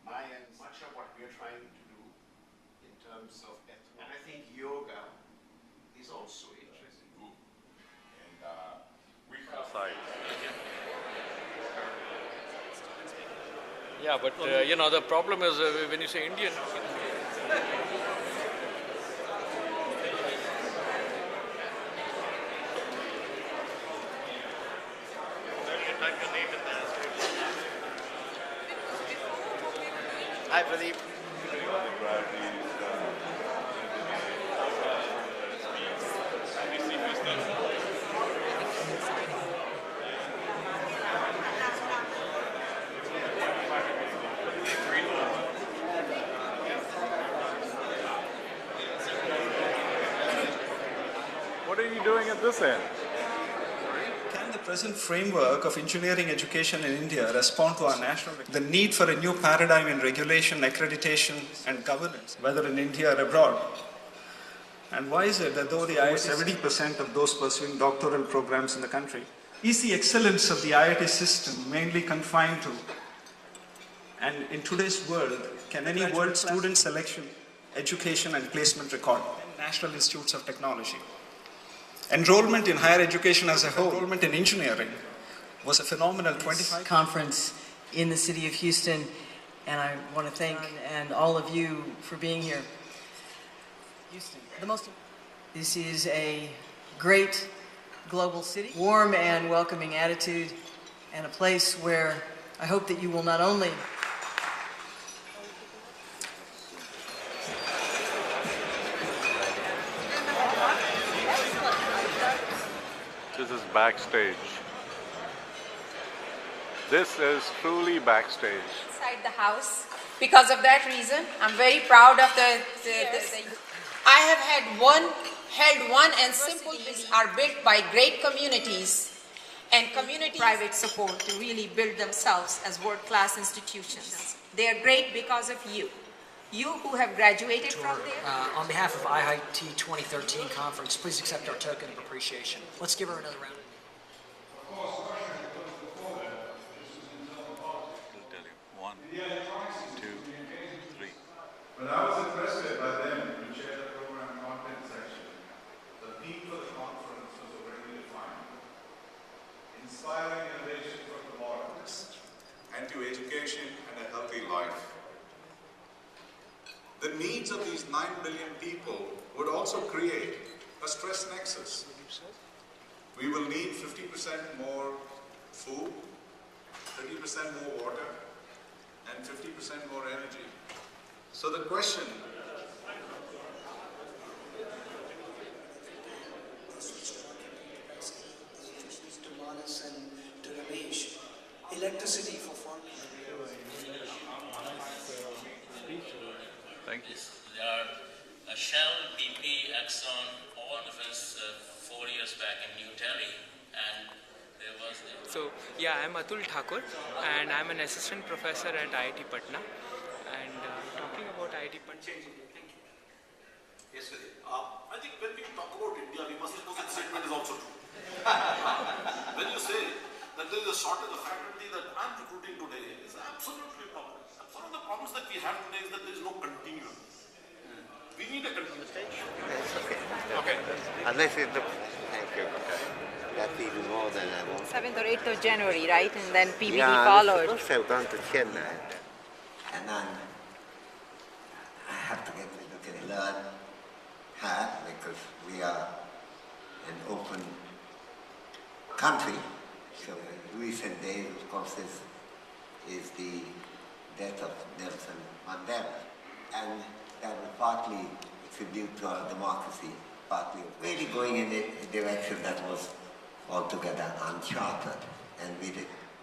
my end, much of what we are trying to do in terms of ethics. And I think yoga is also interesting. And we have Yeah, but the problem is when you say Indian. Hi, Pradeep. What are you doing at this end? Can the present framework of engineering education in India respond to our the need for a new paradigm in regulation, accreditation, and governance, whether in India or abroad? And why is it that though the IIT 70% of those pursuing doctoral programs in the country, is the excellence of the IIT system mainly confined to? And in today's world, can any world student selection, education, and placement record? National Institutes of Technology. Enrollment in higher education as a whole, enrollment in engineering, was a phenomenal 25 conference in the city of Houston, and I want to thank and all of you for being here. Houston, this is a great global city, warm and welcoming attitude, and a place where I hope that you will not only This is backstage. This is truly backstage. Inside the house. Because of that reason, I'm very proud of this. I have held one and simple beliefs are built by great communities and community private support to really build themselves as world-class institutions. They are great because of you. You who have graduated from there. On behalf of IIT 2013 conference, please accept our token of appreciation. Let's give her another round. I'll tell you. 1, 2, 3. When I was requested by them to chair the program content section, the theme for the conference was already defined. Inspiring innovation for tomorrow. And to education and a healthy life. The needs of these 9 billion people would also create a stress nexus. We will need 50% more food, 30% more water, and 50% more energy. So the question to Manas and to Ramesh, electricity for farmers. Thank you. There are Shell, BP, Exxon, all of us 4 years back in New Delhi, and there was... So, yeah, I'm Atul Thakur, and I'm an assistant professor at IIT Patna. And talking about IIT Patna... Yes, sir. I think when we talk about India, we must suppose that statement is also true. When you say that there is a shortage of faculty that I'm recruiting today, is absolutely proper. One of the problems that we have today is that there is no continuum. We need a continuum. Okay. Unless it's the... Thank you. Okay. That's even more than I want. 7th or 8th of January, right? And then PBD followed. followed. I've gone to Chennai. And then I have to get to learn hard because we are an open country. So recent days, of course, is the death of Nelson Mandela. And that was partly a tribute to our democracy, partly really going in a direction that was altogether uncharted. And the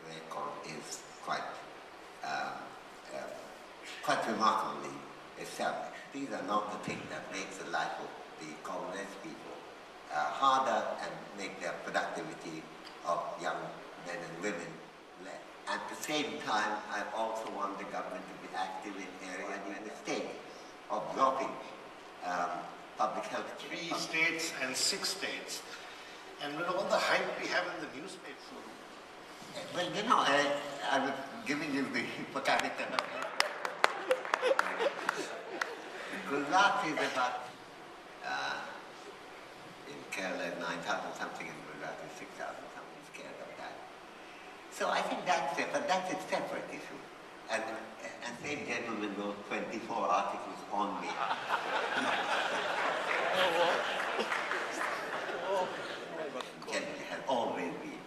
record is quite remarkably established. These are not the things that makes the life of the Congolese people harder and make their productivity of young men and women less. At the same time, I also want the government to be active in areas in the state of dropping public health care. 3 states and 6 states. And with all the hype we have in the newspaper. Well, you know, I was giving you the botanical Gujarat is about, in Kerala, 9,000 something, in Gujarat is 6,000 something scared of that. So I think that's it, but that's a separate issue. And same gentleman wrote 24 articles on me. Kennedy has always been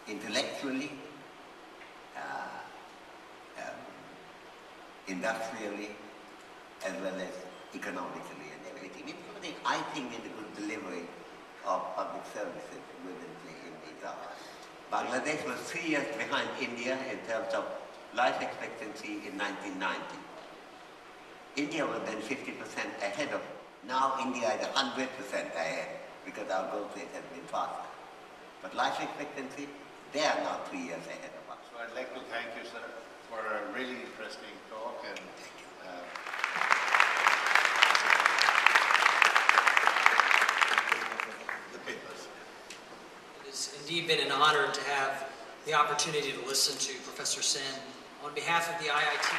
intellectually, industrially, as well as economically and everything, including, I think, in the good delivery of public services within in these hours. Bangladesh was 3 years behind India in terms of life expectancy in 1990. India was then 50% ahead of it. Now India is 100% ahead because our growth rate has been faster. But life expectancy, they are now 3 years ahead of us. So I'd like to thank you, sir, for a really interesting talk. And the papers. It has indeed been an honor to have the opportunity to listen to Professor Sen. On behalf of the IIT.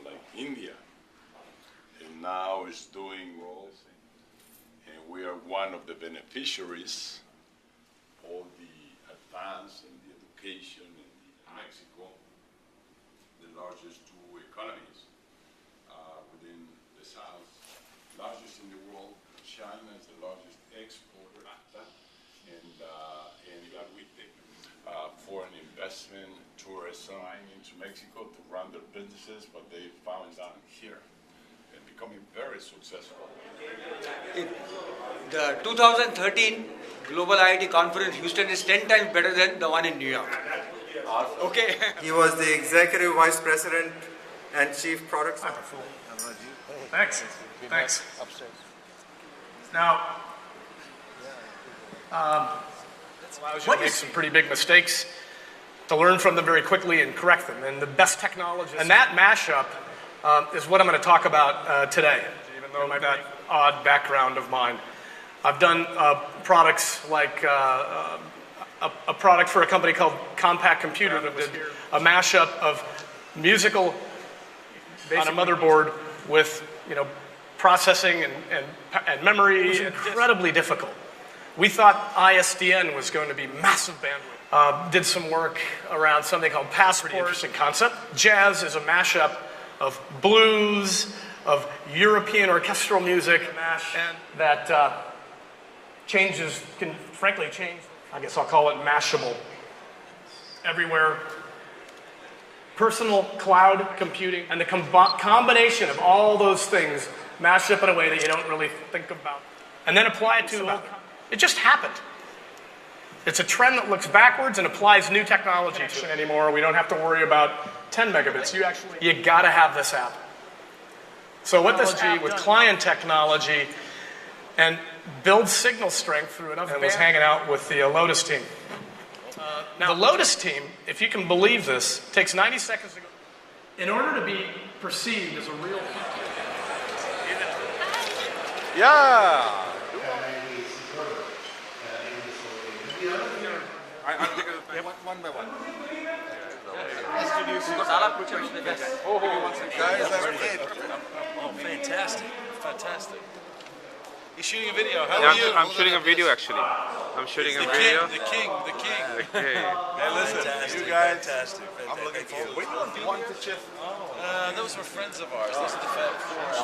Like India, and now is doing well, and we are one of the beneficiaries of the advance in the education in Mexico, the largest two economies within the South, largest in the world. China is the largest exporter, and that we take foreign investment, tourism into Mexico to run their businesses, but they found down here and becoming very successful. The 2013 Global IIT Conference Houston is 10 times better than the one in New York. Okay. He was the Executive Vice President and Chief Product Officer. Thanks. Thanks. Now, allows you to make some pretty big mistakes, to learn from them very quickly and correct them. And the best technologists. And that mashup is what I'm going to talk about today, even though that odd background of mine. I've done products like a product for a company called Compact Computer that did a mashup of musical on a motherboard with, processing and memory. It was incredibly difficult. We thought ISDN was going to be massive bandwidth. Did some work around something called Passport. Pretty interesting concept. Jazz is a mashup of blues, of European orchestral music, and that can frankly change. I guess I'll call it mashable. Everywhere. Personal cloud computing, and the combination of all those things mashed up in a way that you don't really think about. And then apply it to it just happened. It's a trend that looks backwards and applies new technology to it anymore. We don't have to worry about 10 megabits. You gotta have this app. So what this app with client technology and build signal strength through enough. And was hanging out with the Lotus team. Now, the Lotus team, if you can believe this, takes 90 seconds to go. In order to be perceived as a real. Yeah. One by one. Oh, fantastic. Fantastic. He's shooting a video. How Yeah, are you? I'm shooting a video actually. I'm shooting a video. The king. Okay. Hey, listen, Fantastic, you guys. fantastic. I'm looking forward. Wait, one to Chef. Those were friends of ours. Those are the Fab Four.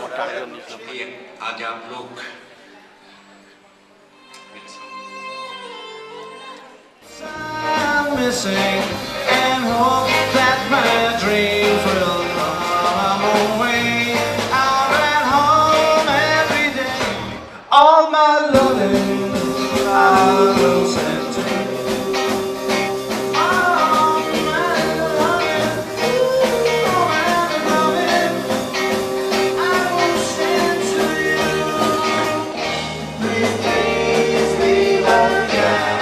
I'm missing and hope that my dreams will come away. Out at home every day, all my loving I will send to you. All my loving, all my loving I will send to you. Please be my guide.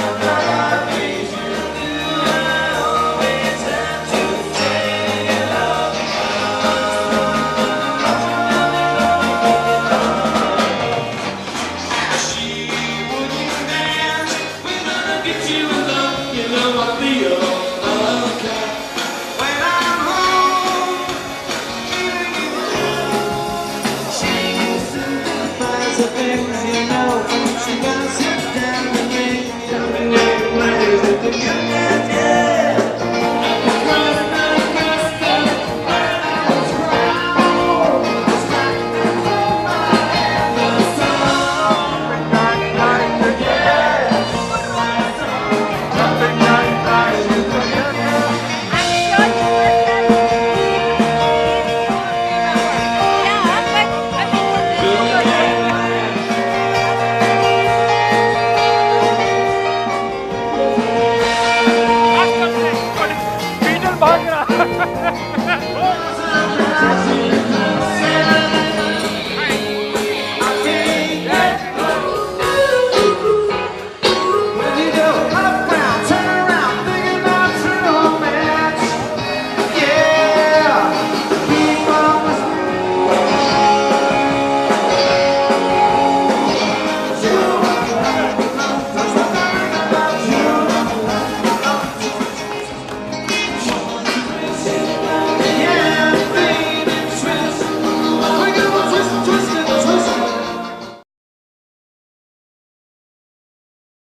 भाग रहा Twist,